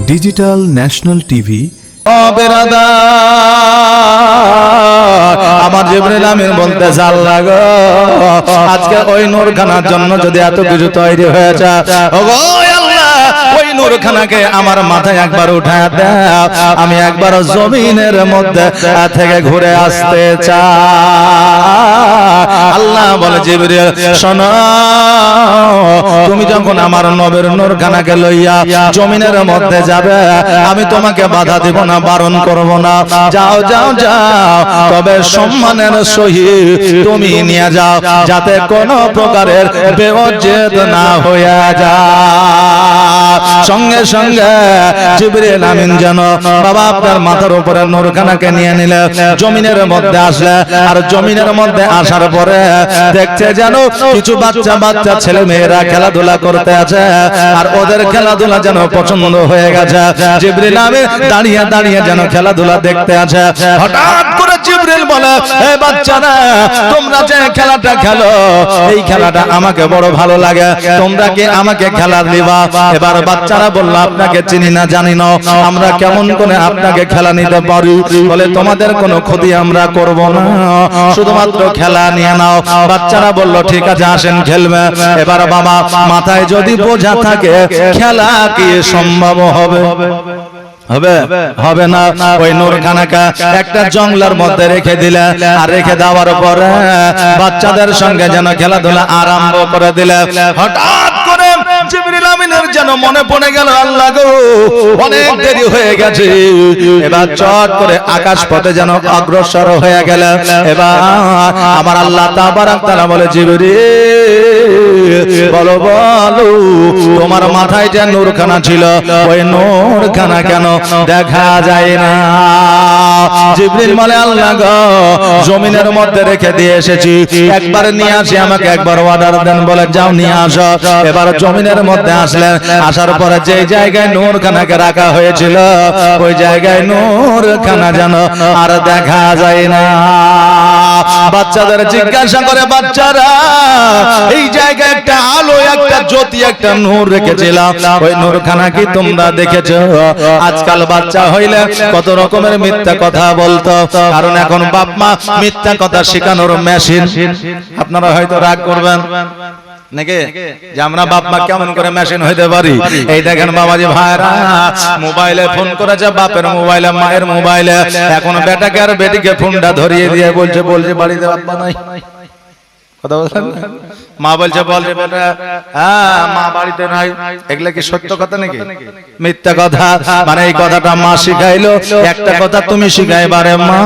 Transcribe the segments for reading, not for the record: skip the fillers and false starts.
Digital national TV. আমার জিবরিল আমিন বলতে চাল লাগো, আজকে ওই নূরখানার জন্য যদি এত কিছু তৈরি হয়েছে, ওগো আল্লাহ ওই নূরখানাকে আমার মাথায় একবার উঠায় দাও, আমি একবার জমিনের মধ্যে থেকে ঘুরে আসতে চাই। আল্লাহ বলে জিবরিল শোনো, তুমি যখন আমার নবীর নূরখানাকে লইয়া জমিনের মধ্যে যাবে, আমি তোমাকে বাধা দেব না, বারণ করব না। যাও যাও যাও, তবে সম্মানের সহিত তুমি নিয়ে যাও, যাতে কোনো প্রকারের বেওজ্জত না হয়ে যায়। সঙ্গে সঙ্গে জিবরিল আমিন যেন বাবা আপনার মাথার উপরে নূরখানাকে নিয়ে নিলে জমিনের মধ্যে আসলে, আর জমিনের মধ্যে আসার পরে দেখছে যেন কিছু বাচ্চা বাচ্চা ছেলে মেয়েরা খেলাধুলা করতে আছে, আর ওদের খেলাধুলা যেন পছন্দ হয়ে গেছে। জিবরিল আমিন দাঁড়িয়ে দাঁড়িয়ে যেন খেলাধুলা দেখতে আছে। হঠাৎ করে জিবরিল বলে, হে বাচ্চারা, তোমরা যে খেলাটা খেলো এই খেলাটা আমাকে বড় ভালো লাগে, তোমরা কি আমাকে খেলা দিবা? এবার বাচ্চারা বলল, আপনাকে চিনি না জানি না, আমরা কেমন করে আপনাকে খেলা নিতে পারি? বলে, তোমাদের কোনো ক্ষতি আমরা করব না, শুধুমাত্র খেলা নিয়ে নাও। বাচ্চারা বলল, ঠিক আছে আসেন খেলবে। এবার বাবা মাথায় যদি বোঝা থাকে, খেলা কি সম্ভব হবে? হবে হবে না। ওই নূরখানাকে একটা জঙ্গলের মধ্যে রেখে দিলে, আর রেখে দেওয়ার পরে বাচ্চাদের সঙ্গে যেন খেলাধুলা আরম্ভ করে দিলে, হঠাৎ করে জিবরিল আমিনের যেন মনে পড়ে গেল, আল্লাহ গো অনেক দেরি হয়ে গেছে। এবার চট করে আকাশ পথে যেন অগ্রসর হয়ে গেল। এবার আমার আল্লাহ তাবারক তাআলা বলে, জিবরিল বলো বলো, তোমার মাথায় যে নূরখানা ছিল ওই নূরখানা কেন দেখা যায় না? জিবরিল বলে, আল্লাহ গো জমিনের মধ্যে রেখে দিয়ে এসেছি, একবার নিয়ে আসি, আমাকে একবার অর্ডার দেন। বলে, যাও নিয়ে আসো। এবার জমিনের মধ্যে আসলেন, আসার পরে যে জায়গায় নূরখানাকে রাখা হয়েছিল ওই জায়গায় নূরখানা যেন আর দেখা যায় না। বাচ্চাদের জিজ্ঞাসা করে, বাচ্চারা এই জায়গায় একটা আলো, একটা জ্যোতি, একটা নূর রেখেছিলাম, ওই নূরখানা কি তোমরা দেখেছো? আজকাল বাচ্চা হইলে কত রকমের মিথ্যা কথা বলতো, কারণ এখন বাপ মা মিথ্যা কথা শেখানোর মেশিন। আপনারা হয়তো রাগ করবেন নাকি যে আমরা বাপ মা কেমন করে মেশিন হইতে পারি? এই দেখেন বাবাজি ভাইরা, মোবাইলে ফোন করেছে, বাপের মোবাইলে মায়ের মোবাইলে, এখন বেটাকে আর বেটিকে ফোনটা ধরিয়ে দিয়ে বলছে বাড়িতে বাপ্পা নাই। কথা বলছেন? মা বলছে বেটা হ্যাঁ মা বাড়িতে নাই। এগুলা কি সত্য কথা নাকি মিথ্যা কথা? মানে এই কথাটা মা শিখাইলো, একটা কথা তুমি শিখাইবারে মা,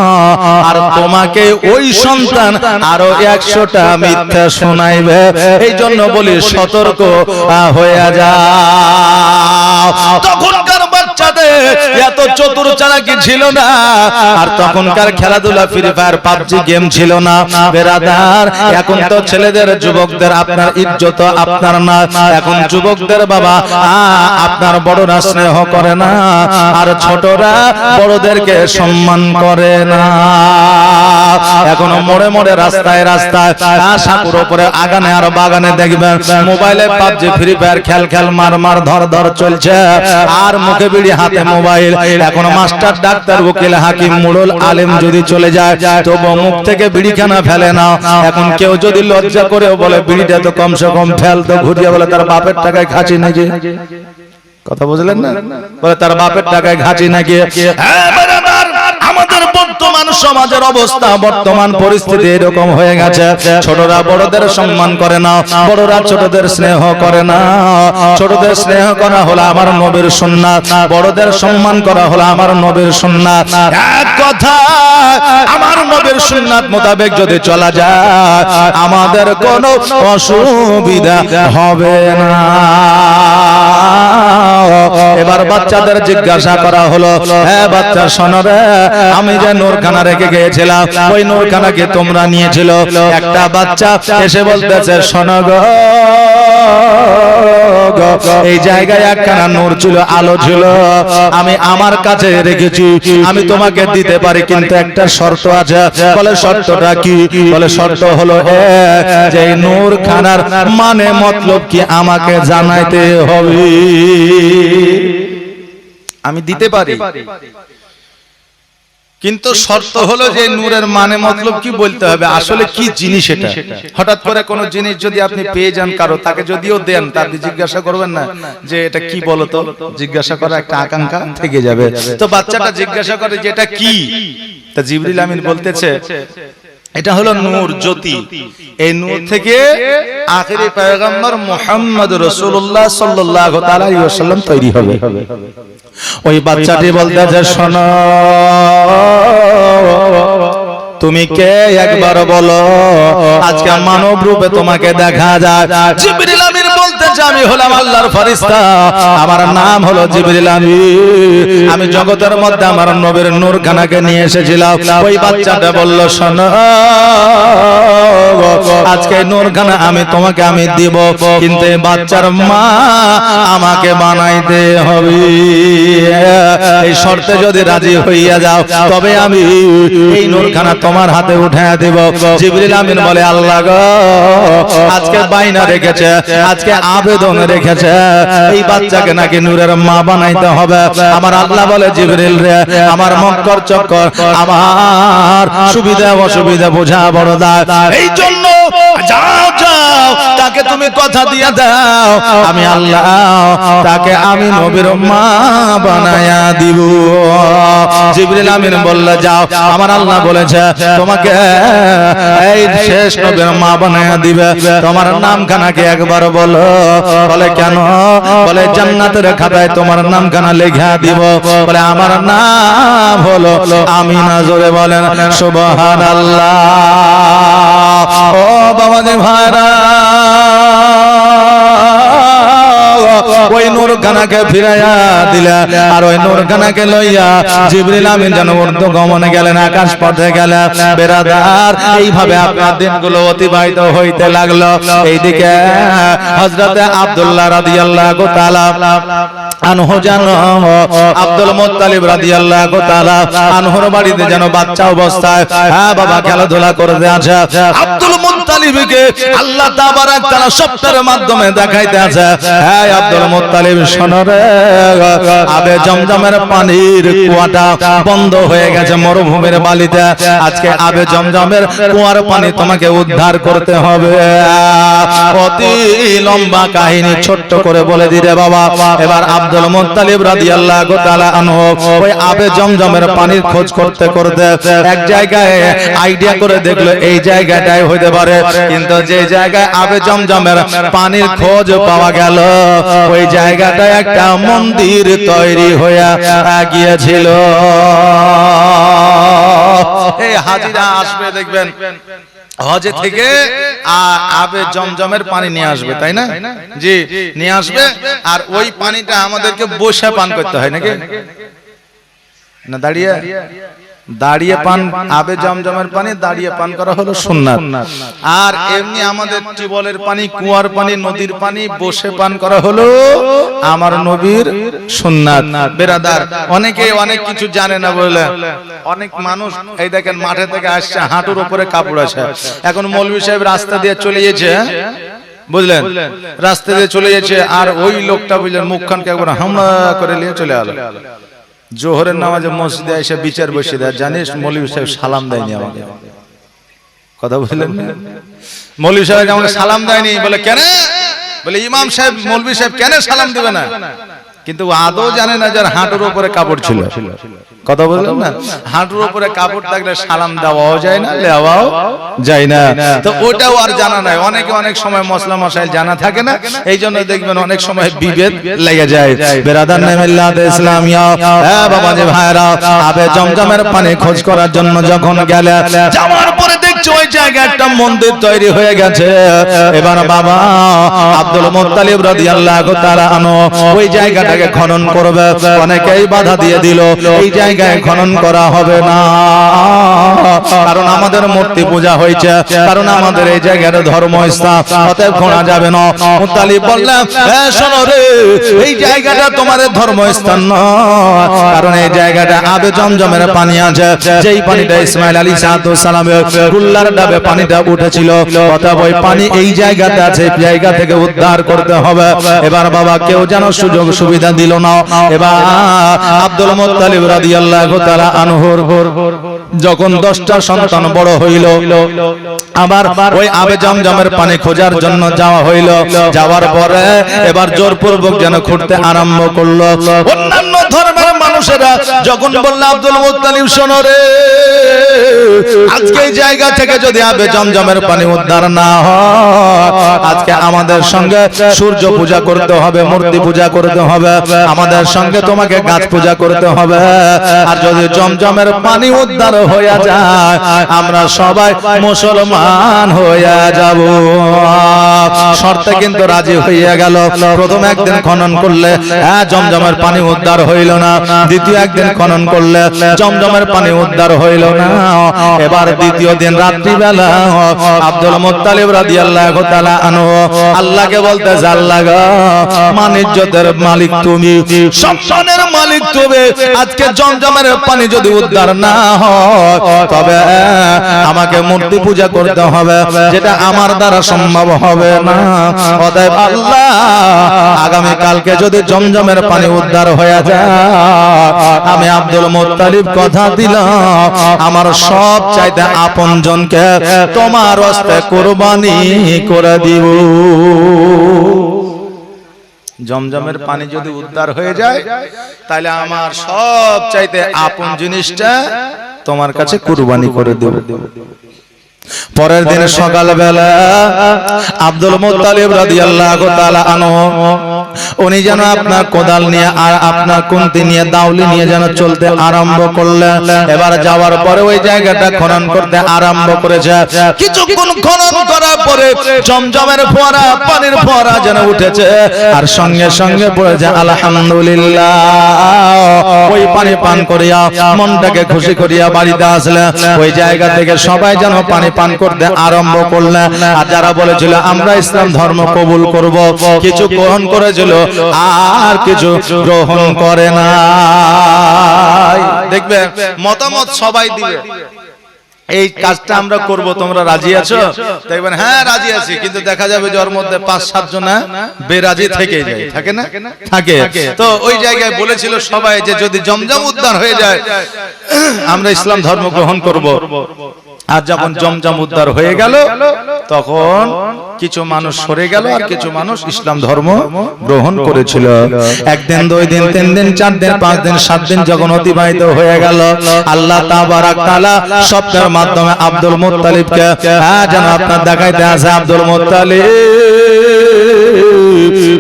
আর তোমাকে ওই সন্তান আরো 100টা মিথ্যা শোনাইবে। এই জন্য বলি সতর্ক হয়ে যাও। তখনকার বাচ্চাদের এত চতুর চালাকি ছিল না, আর তখনকার খেলাধুলা ফ্রি ফায়ার পাবজি গেম ছিল না। বেরাদার, এখন তো ছেলেদের যুবকদের আপনার ইজ্জত আপনার না, এখন যুবকদের বাবা আপনার বড়রা স্নেহ করে না, আর ছোটরা বড়দেরকে সম্মান করে না। এখন মোড়ে মোড়ে রাস্তায় রাস্তায় সাকুর উপরে আগানে আর বাগানে দেখবেন মোবাইলে পাবজি ফ্রি ফায়ার খেল মার মার ধর ধর চলছে, আর মুখে বিড়ি হাতে মোবাইল। এখন মাস্টার ডাক্তার উকিল হাকিম মুড়ল আলেম যদি চলে যায়, তবু মুখ থেকে বিড়িখানা ফেলে না। এখন কেউ যদি লজ্জা করেও বলে বিড়িটা তো কমসে কম ফেল, তো ঘুরিয়ে বলে তার বাপের টাকায় খাচ্ছি নাকি। কথা বুঝলেন না? বলে তার বাপের টাকায় ঘাঁটি নাকি। আমাদের বর্তমান সমাজের অবস্থা, বর্তমান পরিস্থিতি এরকম হয়ে গেছে, ছোটরা বড়দের সম্মান করে না, বড়রা ছোটদের স্নেহ করে না। ছোটদের স্নেহ করা হলো আমার নবীর সুন্নাত, বড়দের সম্মান করা হলো আমার নবীর সুন্নাত। এক কথা, আমার নবীর সুন্নাত মোতাবেক যদি চলা যায় আমাদের কোনো অসুবিধা হবে না। এবার বাচ্চাদের জিজ্ঞাসা করা হলো, হ্যাঁ বাচ্চা শোনো রে, আমি যে নূরখানা রেখে গিয়েছিলাম ওই নূরখানা কি তোমরা নিয়েছিল? একটা বাচ্চা এসে বলতেছে, শোনো গো, এই জায়গায় একখানা নূর ছিল, আলো ছিল, আমি আমার কাছে রেখেছি, আমি তোমাকে দিতে পারি, কিন্তু একটা শর্ত আছে। বলে, শর্তটা কি? বলে, শর্ত হলো যে নূরখানার মানে মতলব কি আমাকে জানাইতে হবে। আমি দিতে পারি, কিন্তু শর্ত হলো যে নূরের মানে মতলব কি বলতে হবে, আসলে কি জিনিস এটা। হঠাৎ করে কোনো জিনিস যদি আপনি পেয়ে যান কারো, তাকে যদিও দেন, তাকে জিজ্ঞাসা করবেন না যে এটা কি বলতো, জিজ্ঞাসা করা একটা আকাঙ্ক্ষা থেকে যাবে। তো বাচ্চাটা জিজ্ঞাসা করে যে এটা কি, তা জিবরিল আমিন বলতেছে এটা হলো নূর, জ্যোতি। এই নূর থেকে আখিরি পয়গম্বর মুহাম্মদ রাসূলুল্লাহ সাল্লাল্লাহু তাআলা আলাইহি ওয়াসাল্লাম তৈরি হবে। ওই বাচ্চাটি বলতেছে শোনো তুমি কে একবার বলো, আজকে মানব রূপে তোমাকে দেখা যায়। জিবরিল আমিন বলতেছে আমি হলাম আল্লাহর ফেরেশতা, আমার নাম হলো জিবরিল আমিন, আমি জগতের মধ্যে আমার নবীর নূরখানাকে নিয়ে এসেছিলাম। ওই বাচ্চাটা বলল শোনো আজকে নূরখানা আমি তোমাকে আমি দিব, কিন্তু এই বাচ্চার মা আমাকে বানাইতে হবে, এই শর্তে যদি রাজি হইয়া যাও তবে আমি এই নূরখানা তোমার হাতে উঠাইয়া দেব। জিবরিল আমিন বলে আল্লাহ গো আজকে বাইনা রেখেছে, আজকে আবেদন রেখেছে, এই বাচ্চাকে নাকি নূরের মা বানাইতে হবে। আমার আল্লাহ বলে জিবরিল রে আমার মক্কর চক্কর, আমার সুবিধা অসুবিধা বোঝা বড় দায়, এই জন্য যাও যাও তাকে তুমি কথা দিয়ে দাও আমি আল্লাহ তাকে আমি নবীর মা বানায়া দিব। জিবরিল আমিন বলল যাও, আমার আল্লাহ বলেছে তোমাকে এই শেষ নবীর মা বানায়া দিবে, তোমার নামখানাকে একবার বলো। বলে কেন? বলে জান্নাতের খাতায় তোমার নামখানা লেখা দিব। বলে আমার নাম হলো আমিনা। জোরে বলেন সুবহানাল্লাহ। ও বাবাজি ভাইরা, ওই নূরখানাকে ফিরাইয়া দিলা, আর ওই নূরখানাকে লইয়া জিবরিল আমিন যেন ঊর্ধ্ব গমনে গেলেন, আকাশ পথে গেলেন। বেরাদার এইভাবে আপনার দিনগুলো অতিবাহিত হইতে লাগলো। এইদিকে হযরতে আব্দুল্লাহ রাদিয়াল্লাহু তাআলা আনহু জানো আব্দুল মুত্তালিব রাদিয়াল্লাহু তাআলা আনহুর বাড়িতে যেন বাচ্চা অবস্থায় হ্যাঁ বাবা খেলাধুলা করতে আছে। আব্দুল মুত্তালিবকে আল্লাহ তাবারাক তাআলা স্বপ্নের মাধ্যমে দেখাইতে আছে, হ্যাঁ আব্দুল মুত্তালিব শোনো রে, আবে জমজমের পানির কুয়াটা বন্ধ হয়ে গেছে মরুভূমির বালিতে, আজকে আবে জমজমের কুয়ার পানি তোমাকে উদ্ধার করতে হবে। অতি লম্বা কাহিনী ছোট্ট করে বলে দিলে বাবা। এবার আব্দুল মুত্তালিব রাদিয়াল্লাহু তাআলা আনহু ওই আবে জমজমের পানির খোঁজ করতে করতে এক জায়গায় আইডিয়া করে দেখলো এই জায়গাটাই হইতে পারে, কিন্তু যে জায়গায় আবে জমজমের পানির খোঁজ পাওয়া গেল ওই জায়গাটায় একটা মন্দির তৈরি হয়ে গিয়েছিল। এই হাজিরা আসবে দেখবেন হজে থেকে আবে জমজমের পানি নিয়ে আসবে, তাই না? জি নিয়ে আসবে, আর ওই পানিটা আমাদেরকে বসে পান করতে হয় নাকি না দাঁড়িয়ে? দাঁড়িয়ে পান, আবে জমজমের পানি দাঁড়িয়ে পান করা হলো সুন্নাত। আর এমনি আমাদের টিউবওয়েলের পানি, কুয়ার পানি, নদীর পানি বসে পান করা হলো আমার নবীর সুন্নাত। বেরাদার অনেকে অনেক কিছু জানে না বলে অনেক মানুষ এই দেখেন মাঠে থেকে আসছে, হাঁটুর উপরে কাপড় আছে। এখন মৌলভী সাহেব রাস্তা দিয়ে চলে গেছে, বুঝলেন, রাস্তা দিয়ে চলে গেছে, আর ওই লোকটা বুঝলেন মুখখানকে একবার হামলা করে নিয়ে চলে গেল। জোহরের নামাজে মসজিদে এসে বিচার বসে দেয়, জানিস মৌলভী সাহেব সালাম দেয়নি আমাকে। কথা বললেন না, মৌলভী সাহেব আমাকে সালাম দেয়নি। বলে কেন? বলে ইমাম সাহেব মৌলভী সাহেব কেন সালাম দিবে না? কিন্তু আদৌ জানে না যার হাঁটুর উপরে কাপড় ছিল। কথা বললেন না, হাঁটুর উপরে কাপড় থাকলে সালাম দেওয়াও যায় না, লেওয়াও যায় না। তো ওটাও আর জানা নাই। অনেকে অনেক সময় মশলা মশাইল জানা থাকে না, এই জন্য দেখবেন অনেক সময় বিভেদ লেগে যায়। বেরাদার মিল্লাত ইসলামিয়া, হ্যাঁ বাবা যে ভাইরা, আবে জমজমের পানি খোঁজ করার জন্য যখন গেলে, যাওয়ার পরে দেখছো ওই জায়গায় একটা মন্দির তৈরি হয়ে গেছে। এবার বাবা আব্দুল মুত্তালিব রাদিয়াল্লাহু তাআলা আনহু ওই জায়গাটাকে খনন করবে। অনেকেই বাধা দিয়ে দিল, এই জায়গায় খনন করা হবে না, কারণ আমাদের মূর্তি পূজা হয়েছে, কারণ আমাদের এই জায়গার ধর্মস্থান, অতএব খোঁড়া যাবে না। মুত্তালিব বললেন শোনো রে, এই জায়গাটা তোমাদের ধর্মস্থান নয়, কারণ এই জায়গাটা আবে জমজমের পানি আছে, যেই পানিটা ইসমাইল আলাইহিস সালামের গোল্লার ডাবে পানিটা উঠেছিল, অতএব ওই পানি এই জায়গাতে আছে, জায়গা থেকে উদ্ধার করতে হবে। এবার বাবা কেউ যেন সুযোগ সুবিধা দিল না। এবার আব্দুল মুত্তালিব রাদিয়াল্লাহু তাআলা আনহুর যখন 10টা সন্তান বড় হইল, আবার ওই আবে জমজমের পানি খোঁজার জন্য যাওয়া হইল। যাওয়ার পরে এবার জোরপূর্বক যেন খুঁড়তে আরম্ভ করলো। অন্যান্য ধর্মের মানুষেরা যখন বলল আব্দুল মুত্তালিব শোনো রে, আজকে এই জায়গা থেকে যদি আবে জমজমের পানি উদ্ধার না হয়, আজকে আমাদের সঙ্গে সূর্য পূজা করতে হবে, মূর্তি পূজা করতে হবে, আমাদের সঙ্গে তোমাকে গাছ পূজা করতে হবে। আর যদি জমজমের পানি উদ্ধার হয়ে যায়, আমরা সবাই মুসলমান হয়ে যাব। শর্তে কিন্তু রাজি হইয়া গেল। প্রথম একদিন খনন করলে জমজমের পানি উদ্ধার হইল না, দ্বিতীয় একদিন খনন করলে জমজমের পানি উদ্ধার হইল না। এবার দ্বিতীয় দিন রাত্রিবেলা আব্দুল মুত্তালিব রাদিয়াল্লাহু তাআলা আনহু আল্লাহকে বলতে আল্লাহ গো, মানিজ্যতের মালিক তুমি, সম্মানের মালিক তুমি, আজকে জমজমের পানি যদি উদ্ধার না হয় তবে আমাকে মূর্তি পূজা করতে হবে, যেটা আমার দ্বারা সম্ভব হবে না। অতএব আল্লাহ, আগামী কালকে যদি জমজমের পানি উদ্ধার হয়ে যায়, আমি আব্দুল মুত্তালিব কথা দিলাম আমার সব চাইতে আপনজনকে তোমার হস্তে কুরবানি করে দিব। জমজমের পানি যদি উদ্ধার হয়ে যায়, তাহলে আমার সব চাইতে আপন জিনিসটা তোমার কাছে কুরবানি করে দেব। পরের দিন সকালবেলা আব্দুল মুত্তালিব রাদিয়াল্লাহু তাআলা আনহু উনি যেন আপনার কোদাল নিয়ে আর আপনার কুন্তি নিয়ে দাউলি নিয়ে যেন চলতে আরম্ভ করলেন। এবার যাওয়ার পরে ওই জায়গাটা খনন করতে আরম্ভ করেছে। কিছুক্ষণ খনন করার পরে জমজমের ফোয়ারা, পানির ফোয়ারা যেন উঠেছে, আর সঙ্গে সঙ্গে পড়েছে আলহামদুলিল্লাহ। ওই পানি পান করিয়া মনটাকে খুশি করিয়া বাড়িতে আসলে ওই জায়গা থেকে সবাই যেন পানি পান করতে আরম্ভ করলেন। আর যারা বলেছিল আমরা ইসলাম ধর্ম কবুল করব, কিছু গ্রহণ করেছিল আর কিছু গ্রহণ করে না। দেখবে মতামত সবাই দিবে, এই কাজটা আমরা করব, তোমরা রাজি আছো? দেখবেন হ্যাঁ রাজি আছি, কিন্তু দেখা যাবে যে ওর মধ্যে 5-7 জন বেরাজি থেকে যায়, থাকে না? থাকে। তো ওই জায়গায় বলেছিল সবাই যে যদি জমজম উদ্ধার হয়ে যায় আমরা ইসলাম ধর্ম গ্রহণ করব। আর যখন জমজম উদ্ধার হয়ে গেল তখন কিছু মানুষ সরে গেল আর কিছু মানুষ ইসলাম ধর্ম গ্রহণ করেছিল। একদিন, 2 দিন, 3 দিন, 4 দিন, 5 দিন, 7 দিন যখন অতিবাহিত হয়ে গেল, আল্লাহ তাবারাক তাআলা স্বপ্নের মাধ্যমে আব্দুল মুত্তালিবকে যেন আপনার দেখাইতে আসে, আব্দুল মুত্তালিব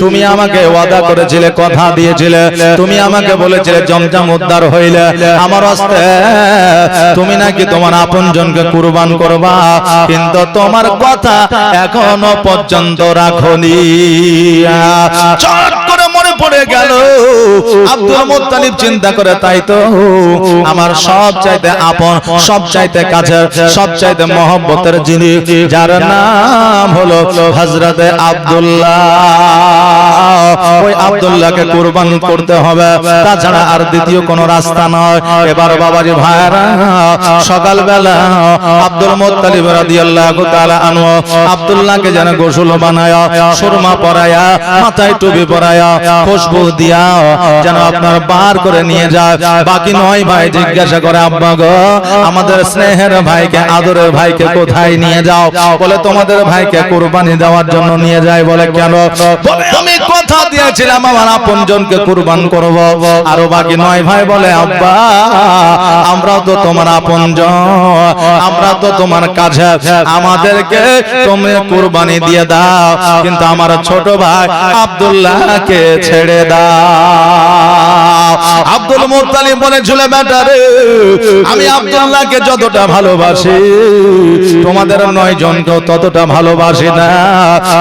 তুমি আমাকে ওয়াদা করেছিলে, কথা দিয়েছিলে, তুমি আমাকে বলেছিলে জমজম উদ্ধার হইলে আমার হস্তে তুমি নাকি তোমার আপনজনকে কুরবান করবা, কিন্তু তোমার কথা এখনো পর্যন্ত রাখনি। চট করে মনে পড়ে গেল আব্দুল মুত্তালিব চিন্তা করে, তাই তো আমার সব চাইতে আপন, সব চাইতে কাছের, সব চাইতে মহব্বতের যিনি, যার নাম হলো হযরতে আব্দুল্লাহ, ওই আব্দুল্লাহকে কুরবান করতে হবে, তাছাড়া আর দ্বিতীয় কোনো রাস্তা নয়। এবার বাবাজি ভাইরা, সকালবেলা আব্দুল মুত্তালিব রাদিয়াল্লাহু তাআলা আনহু আব্দুল্লাহকে যেন গোসল বানায়া, সুরমা পরায়া, মাথায় টুপি পরায়া, খুশবু দিয়া যেন আপনার বার করে নিয়ে যায়। বাকি 9 ভাই জিজ্ঞাসা করে, আব্বা গো আমাদের স্নেহের ভাইকে, আদরের ভাইকে কোথায় নিয়ে যাও? বলে তোমাদের ভাইকে কুরবানি দেওয়ার জন্য নিয়ে যায়। বলে কেন? বলে আমি কথা দিয়েছিলাম আমার আপনজনকে কুরবান করব। আর বাকি 9 ভাই বলে, আব্বা আমরাও তো তোমার আপনজন, আমরা তো তোমার কাছে, আমাদেরকে তুমি কুরবানি দিয়ে দাও, কিন্তু আমার ছোট ভাই আব্দুল্লাহকে ছেড়ে দাও। আব্দুল মুত্তালিব বলেছিল, বেটা রে আমি আব্দুল্লাহকে যতটা ভালোবাসি তোমাদের 9 জনকে ততটা ভালোবাসি না,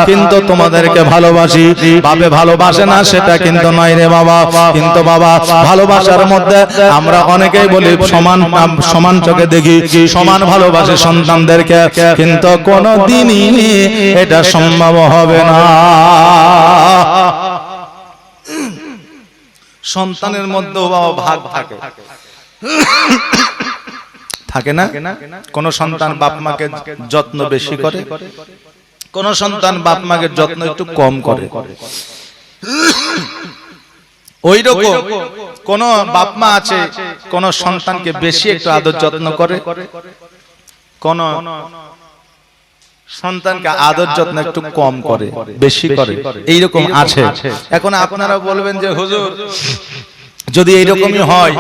কিন্তু তোমাদেরকে ভালোবাসি। ভাবে ভালোবাসে না সেটা কিন্তু নয় রে বাবা, কিন্তু বাবা ভালোবাসার মধ্যে আমরা অনেকেই বলি সমান, সমান চোখে দেখি, সমান ভালোবাসে সন্তানদেরকে, কিন্তু কোনোদিনই এটা সম্ভব হবে না। সন্তানের মধ্যেও বাবা ভাগ থাকে, থাকে না? কোন সন্তান বাপ মাকে যত্ন বেশি করে, কোন সন্তান বাপ মাকে যত্ন একটু কম করে। ওই রকম কোন বাপ মা আছে কোন সন্তানকে বেশি একটু আদর যত্ন করে, কোন সন্তানকে আদর যত্ন একটু কম করে, বেশি করে, এইরকম আছে। এখন আপনারা বলবেন যে হুজুর যদি এইরকমই হয়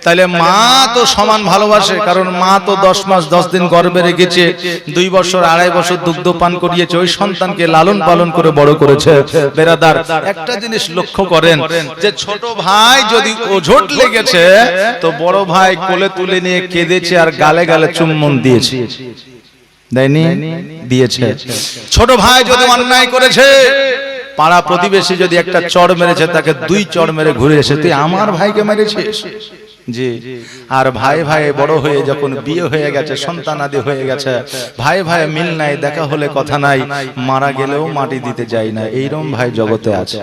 তাহলে মা তো সমান ভালোবাসে, কারণ মা তো 10 মাস 10 দিন গর্ভে রেখেছে, 2 বছর 2.5 বছর দুগ্ধ পান করিয়েছে, ওই সন্তানকে লালন পালন করে বড় করেছে। বেরাদার, একটা জিনিস লক্ষ্য করেন যে ছোট ভাই যদি ওঝট লেগেছে তো বড় ভাই কোলে তুলে নিয়ে কেঁদেছে আর গালে গালে চুম্বন দিয়েছে, দেয়নি? দিয়েছে। ছোট ভাই যদি অন্যায় করেছে, পাড়া প্রতিবেশী যদি একটা চড় মেরেছে তাকে 2 চড় মেরে ঘুরে এসে তুই আমার ভাইকে মেরেছিস, জি। আর ভাই ভাই বড় হয়ে যখন বিয়ে হয়ে গেছে, সন্তান আদি হয়ে গেছে, ভাই ভাই মিল নাই, দেখা হলে কথা নাই, মারা গেলেও মাটি দিতে যায় না, এইরকম ভাই জগতে আছে।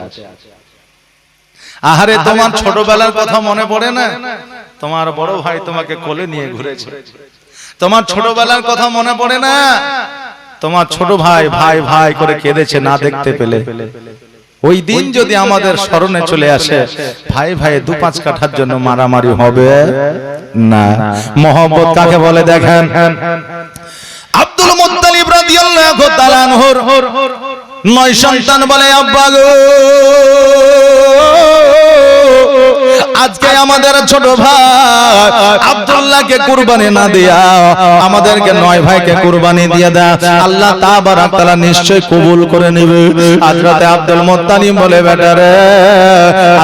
আহারে, তোমার ছোটবেলার কথা মনে পড়ে না? তোমার বড় ভাই তোমাকে কোলে নিয়ে ঘুরেছে, তোমার ছোটবেলার কথা মনে পড়ে না? তোমার ছোট ভাই ভাই ভাই করে কেঁদেছে না দেখতে পেলে। ওই দিন যদি আমাদের স্মরণে চলে আসে, ভাই ভাই 2-5 কাঠার জন্য মারামারি হবে না। মহব্বত কাকে বলে দেখেন। আব্দুল মুত্তালিব রাদিয়াল্লাহু তাআলা আনহুর 9 সন্তান বলে, আব্বা গো আজকে আমাদের ছোট ভাই আব্দুল্লাহকে কুরবানি না দিয়া আমাদেরকে 9 ভাইকে কুরবানি দিয়ে দাও, আল্লাহ তাবারক তাআলা নিশ্চয় কবুল করে নেবে। হযরত আব্দুল মুত্তালিব বলে, বেটারে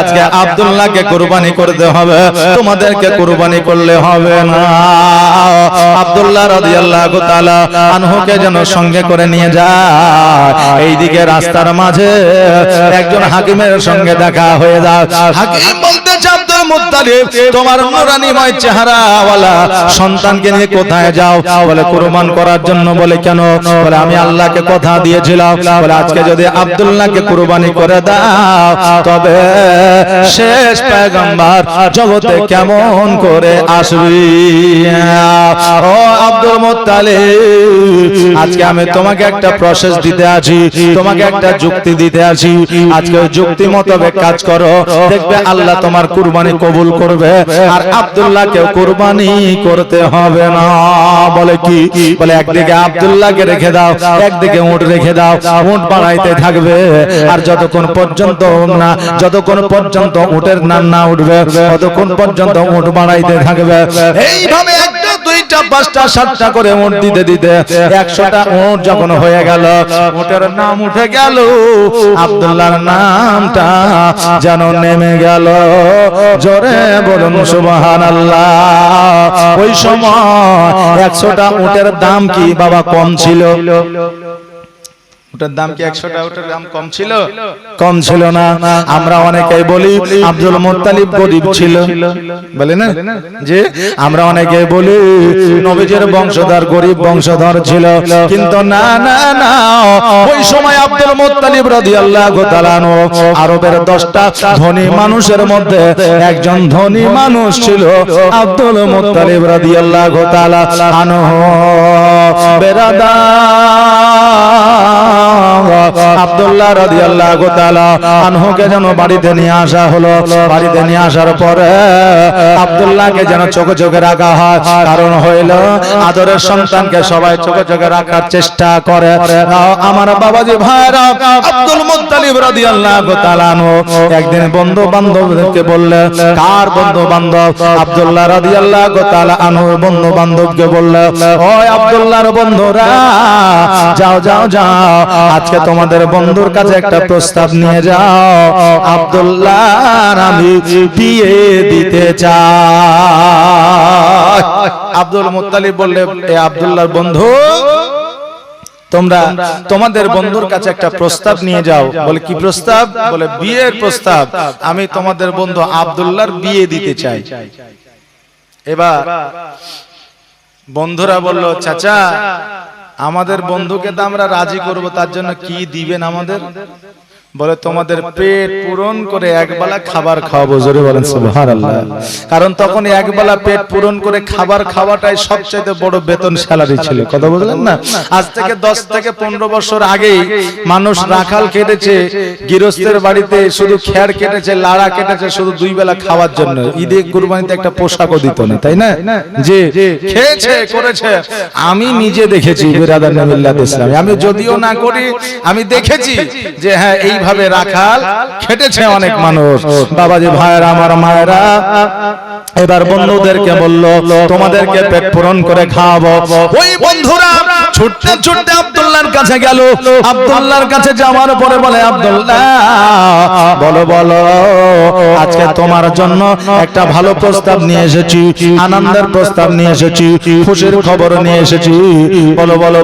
আজকে আব্দুল্লাহকে কুরবানি করতে হবে, তোমাদেরকে কুরবানি করলে হবে না। আব্দুল্লাহ রাদিয়াল্লাহু তাআলা আনহুকে যেন সঙ্গে করে নিয়ে যায়। এইদিকে রাস্তার মাঝে একজন হাকিমের সঙ্গে দেখা হয়ে যায়। হাকিম বলতেছে, আব্দুল মুত্তালিব তোমার নূরানিময় চেহারাওয়ালা সন্তানকে নিয়ে কোথায় যাও? বলে কুরবান করার জন্য। বলে কেন? বলে আমি আল্লাহকে কথা দিয়েছিলাম, বলে আজকে যদি আব্দুল্লাহকে কুরবানি করে দাও তবে শেষ পয়গম্বর জগতে কেমন করে আসবি? ও আব্দুল মুত্তালিব, আজকে আমি তোমাকে একটা প্রসেস দিতে আছি, তোমাকে একটা যুক্তি দিতে আছি। আজকে ওই যুক্তি মোতাবেক কাজ করো, দেখবে আল্লাহ তোমার কুরবানি কবুল করবে, আর আব্দুল্লাহকে কুরবানি করতে হবে না। বলে কি? বলে একদিকে আব্দুল্লাহকে রেখে দাও, একদিকে উট রেখে দাও, উট বাড়াইতে থাকবে, আর যতক্ষণ পর্যন্ত উটের নাম না উঠবে ততক্ষণ পর্যন্ত উট বাড়াইতে থাকবে। এইভাবে 1টা 2টা 5টা 7টা করে উট দিতে দিতে 100টা উট যখন হয়ে গেল, উটের নাম উঠে গেল, আব্দুল্লাহর নামটা যেন নেমে গেল। জোরে বলুন সুবহানাল্লাহ। ওই সময় 100টা উটের দাম কি বাবা কম ছিল? উটের দাম কি 100টা উটের দাম কম ছিল? কম ছিল না। আমরা অনেকেই বলি আব্দুল মুত্তালিব গরীব ছিল, বলে না যে? আমরা অনেকেই বলি নবীজির বংশধর গরীব বংশধর ছিল, কিন্তু না না না, ওই সময় আব্দুল মুত্তালিব রাদিয়াল্লাহু তাআলা আনহু আরবের 10টা ধনী মানুষের মধ্যে একজন ধনী মানুষ ছিল, আব্দুল মুত্তালিব রাদিয়াল্লাহু তাআলা আনহু। আব্দুল্লাহ রাদিয়াল্লাহু তাআলা আনহুকে যেন বাড়িতে নিয়ে আসা হলো। বাড়িতে নিয়ে আসার পরে আব্দুল্লাহকে যেন চোখে চোখে রাখা হয়, কারণ হইল আদরের সন্তানকে সবাই চোখে চোখে রাখার চেষ্টা করে। আমার বাবাজি ভাইরা, আব্দুল মুত্তালিব রাদিয়াল্লাহু তাআলা আনহু একদিন বন্ধু বান্ধবদেরকে বললেন, কার বন্ধু বান্ধব? আব্দুল্লাহ রাদিয়াল্লাহু তাআলা আনহুর বন্ধু বান্ধবকে বললেন, ওই আব্দুল্লাহর বন্ধুরা, যাও যাও যাও, আজকে তোমাদের বন্ধুর কাছে একটা প্রস্তাব নিয়ে যাও, আব্দুল্লাহর আমি বিয়ে দিতে চাই। আব্দুল মুত্তালিব বললেন, এ আব্দুল্লাহর বন্ধু, তোমরা তোমাদের বন্ধুর কাছে একটা প্রস্তাব নিয়ে যাও। বলে কি প্রস্তাব? বলে বিয়ের প্রস্তাব, আমি তোমাদের বন্ধু আব্দুল্লাহর বিয়ে দিতে চাই। এবার বন্ধুরা বলল, চাচা আমাদের বন্ধুকে তো আমরা রাজি করব, তার জন্য কি দিবেন আমাদের? বলে তোমাদের পেট পূরণ করে একবেলা খাবার খাওয়াবো, জোরে বলেন সুবহানাল্লাহ। কারণ তখন একবেলা পেট পূরণ করে খাবার খাওয়াটাই সবচেয়ে বড় বেতন স্যালারি ছিল, কথা বুঝলেন না? আজ থেকে 10 থেকে 15 বছর আগেই মানুষ রাখাল কেটেছে, গৃহস্থের বাড়িতে শুধু খেয়ার কেটেছে, লাড়া কেটেছে শুধু 2 বেলা খাওয়ার জন্য। ঈদে কুরবানিতে একটা পোশাকও দিত না, তাই না? যে খেয়েছে করেছে, আমি নিজে দেখেছি বিরাদার নবিল্লাহ ইসলামী, আমি যদিও না করি আমি দেখেছি যে হ্যাঁ এইভাবে রাখাল খেটেছে অনেক মানুষ। বাবাজি ভাইরা আমার মায়েরা, এবার বন্ধুদেরকে বলল তোমাদেরকে পেট পূরণ করে খাওয়াবো। ওই বন্ধুরা ছুটতে ছুটতে আব্দুল্লাহর কাছে গেল। আব্দুল্লাহর কাছে যাওয়ার পরে বলে আব্দুল্লাহ বলো বলো আজকে তোমার জন্য একটা ভালো প্রস্তাব নিয়ে এসেছি, আনন্দের প্রস্তাব নিয়ে এসেছি, খুশির খবর নিয়ে এসেছি। বলো বলো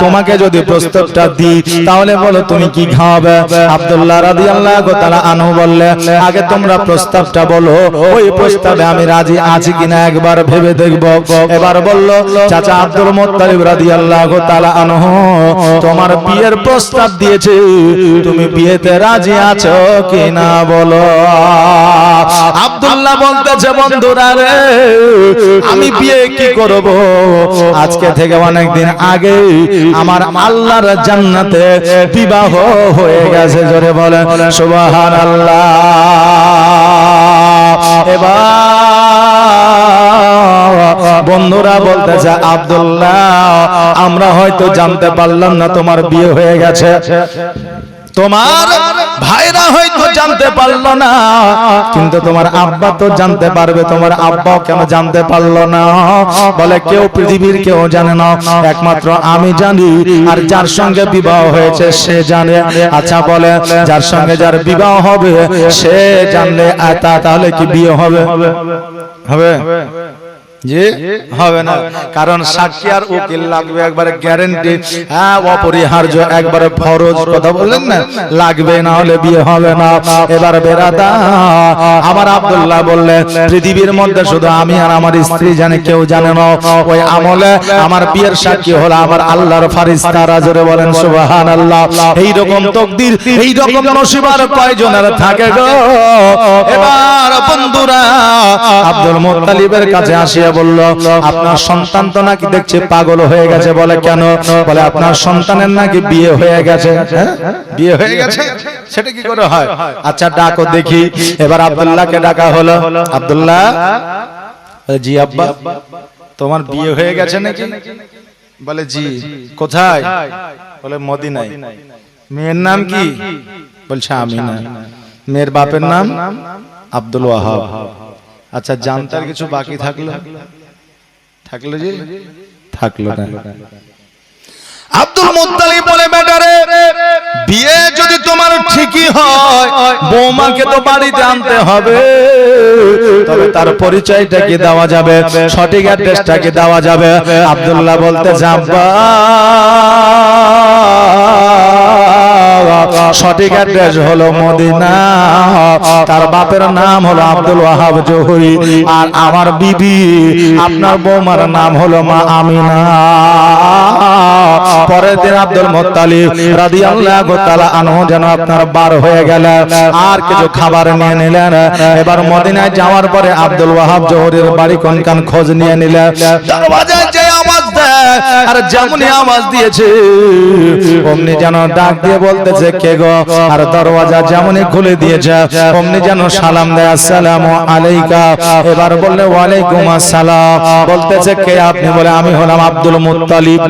তোমাকে যদি প্রস্তাবটা দিই তাহলে বলো তুমি কি খাওয়াবে? আব্দুল্লাহ রাদিয়াল্লাহু তাআলা আনহু বললে আগে তোমরা প্রস্তাবটা বলো, ওই প্রস্তাবে আমি রাজি আছি কিনা একবার ভেবে দেখব। এবার বলল চাচা আব্দুল মুত্তালিব রাদিয়াল্লাহু তাআলা আনহু তোমার বিয়ের প্রস্তাব দিয়েছে, তুমি বিয়েতে রাজি আছো কিনা বলো। আব্দুল্লাহ বলতেছে বন্ধুরা রে আমি বিয়ে কি করব, আজকে থেকে অনেক দিন আগে আমার আল্লাহর জান্নাতে বিবাহ হয়ে গেছে, জোরে বলেন সুবহানাল্লাহ। এবার বন্ধুরা বলতেছে আব্দুল্লাহ আমরা হয়তো জানতে পারলাম না তোমার বিয়ে হয়ে গেছে, তোমার ভাইরা হয়তো জানতে পারলো না, কিন্তু তোমার আব্বা তো জানতে পারবে, তোমার আব্বাও কেন জানতে পারলো না? বলে কেউ পৃথিবীর কেউ জানে না, একমাত্র আমি জানি, আর যার সঙ্গে বিবাহ হয়েছে সে জানে। আচ্ছা বলে যার সঙ্গে যার বিবাহ হবে সে জানলে তাহলে কি বিয়ে হবে? হবে জি হবে না, কারণ সাক্ষী আর উকিল লাগবে, একবারে গ্যারান্টি, হ্যাঁ অপরিহার্য, একবারে ফরজ, কথা বললেন না, লাগবে, না হলে বিয়ে হবে না। এবার বেরাদা আমার আব্দুল্লাহ বললেন পৃথিবীর মধ্যে শুধু আমি আর আমার স্ত্রী জানে, কেউ জানে না। ওই আমলে আমার বিয়ের সাক্ষী হলো আমার আল্লাহর ফারিস্তারা, জোরে বলেন সুবহানাল্লাহ। এই রকম তাকদীর, এই রকম নসিবার কয়জনের থাকে গো। এবার বন্ধুরা আব্দুল মুত্তালিবের কাছে আসিয়া বলল আপনার সন্তান তো নাকি দেখছে পাগল হয়ে গেছে। বলে কেন? বলে আপনার সন্তানের নাকি বিয়ে হয়ে গেছে। বিয়ে হয়ে গেছে সেটা কি করে হয়? আচ্ছা ডাকো দেখি। এবার আব্দুল্লাহকে ডাকা হলো। আব্দুল্লাহ জি আব্বা তোমার বিয়ে হয়ে গেছে নাকি? বলে জি। কোথায়? বলে মদিনায়। মেয়ের নাম কি? বলছে আমিনা। মেয়ের বাপের নাম আব্দুল ওয়াহাব। আচ্ছা জানতে আর কিছু বাকি থাকলো? থাকলো জি? থাকলো না। আব্দুল মুত্তালিব বলে বেটারে বিয়ে যদি তোমার ঠিকই হয় বৌমাকে তো বাড়িতে আনতে হবে, তবে তার পরিচয়টা কি দেওয়া যাবে, সঠিক অ্যাড্রেসটা কি দেওয়া যাবে? আব্দুল্লাহ বলতে যাবা সঠিক অ্যাড্রেস হলো মদিনা, তার বাপের নাম হলো আব্দুল ওয়াহাব জোহরি, আর আমার বিবি আপনার বৌমার নাম হলো মা আমিনা। পরের দিন আব্দুল মুত্তালিব রাদিয়াল্লাহু তাআলা আনহু যেন আপনার বার হয়ে গেল, আর কিছু খাবার নিয়ে নিলেন। এবার মদিনায় যাওয়ার পরে আব্দুল ওয়াহাব জোহরির বাড়ি কোনখান খোঁজ নিয়ে নিলেন। দরওয়াজায় যে আওয়াজ দেয়, আর যেমনই আওয়াজ দিয়েছে অমনি যেন ডাক দিয়ে বলতেছে কে গো, আর দরওয়াজা যেমনই খুলে দিয়েছে অমনি যেন সালাম দেয় আসসালামু আলাইকা। এবার বললে ওয়ালাইকুম আসসালাম। বলতেছে কে আপনি? বলে আমি হলাম আব্দুল মুত্তালিব।